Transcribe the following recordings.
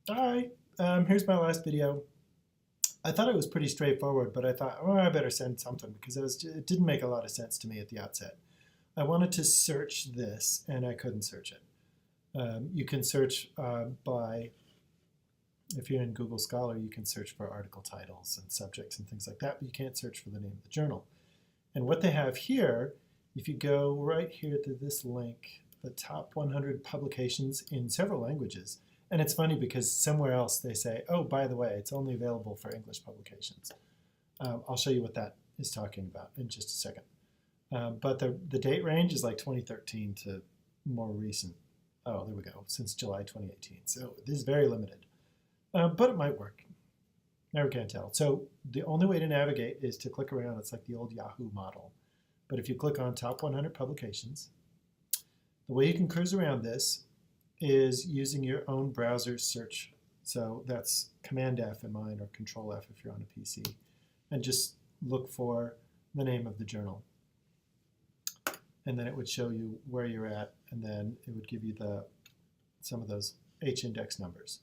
Hi, here's my last video. I thought it was pretty straightforward, but I thought, oh, I better send something because it didn't make a lot of sense to me at the outset. I wanted to search this, and I couldn't search it. You can search by, if you're in Google Scholar, you can search for article titles and subjects and things like that, but you can't search for the name of the journal. And what they have here, if you go right here to this link, the top 100 publications in several languages, and it's funny because somewhere else they say, oh, by the way, it's only available for English publications. I'll show you what that is talking about in just a second. But the date range is like 2013 to more recent. Oh, there we go, since July 2018. So this is very limited, but it might work. Never can tell. So the only way to navigate is to click around. It's like the old Yahoo model. But if you click on top 100 publications, the way you can cruise around this is using your own browser search. So that's Command F in mine or Control F if you're on a PC. And just look for the name of the journal. And then it would show you where you're at, and then it would give you some of those H-index numbers.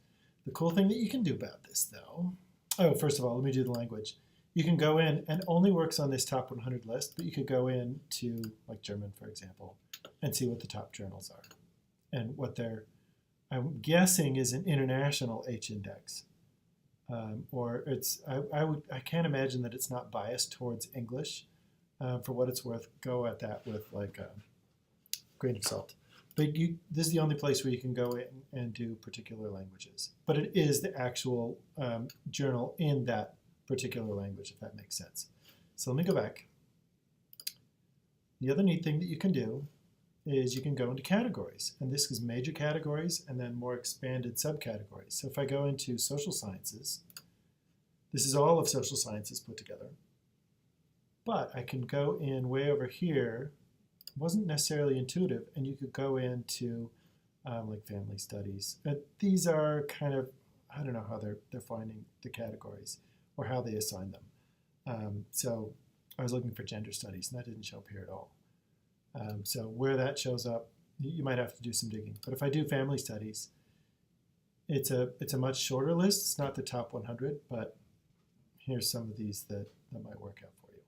The cool thing that you can do about this, though, oh, first of all, let me do the language. You can go in, and only works on this top 100 list, but you could go in to, like German, for example, and see what the top journals are. And what they're, I'm guessing, is an international H-index. Or it's, I can't imagine that it's not biased towards English. For what it's worth, go at that with like a grain of salt. But this is the only place where you can go in and do particular languages. But it is the actual journal in that particular language, if that makes sense. So let me go back. The other neat thing that you can do is you can go into categories. And this is major categories and then more expanded subcategories. So if I go into social sciences, this is all of social sciences put together. But I can go in way over here. It wasn't necessarily intuitive, and you could go into like family studies. These are kind of, I don't know how they're finding the categories or how they assign them. So I was looking for gender studies, and that didn't show up here at all. So where that shows up, you might have to do some digging. But if I do family studies, it's a much shorter list. It's not the top 100, but here's some of these that might work out for you.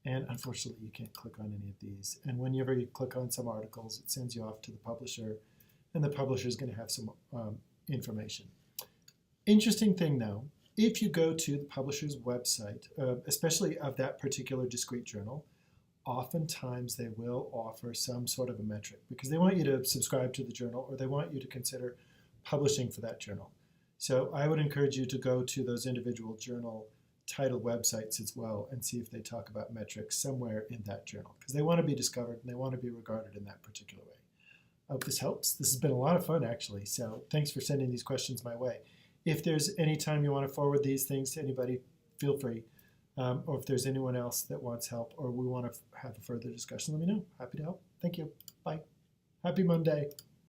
And unfortunately, you can't click on any of these. And whenever you click on some articles, it sends you off to the publisher, and the publisher is going to have some information. Interesting thing, though, if you go to the publisher's website, especially of that particular discrete journal, oftentimes they will offer some sort of a metric because they want you to subscribe to the journal or they want you to consider publishing for that journal. So I would encourage you to go to those individual journal title websites as well and see if they talk about metrics somewhere in that journal because they want to be discovered and they want to be regarded in that particular way. I hope this helps. This has been a lot of fun, actually, so thanks for sending these questions my way. If there's any time you want to forward these things to anybody, feel free. Or if there's anyone else that wants help or we want to have a further discussion, let me know. Happy to help. Thank you. Bye. Happy Monday.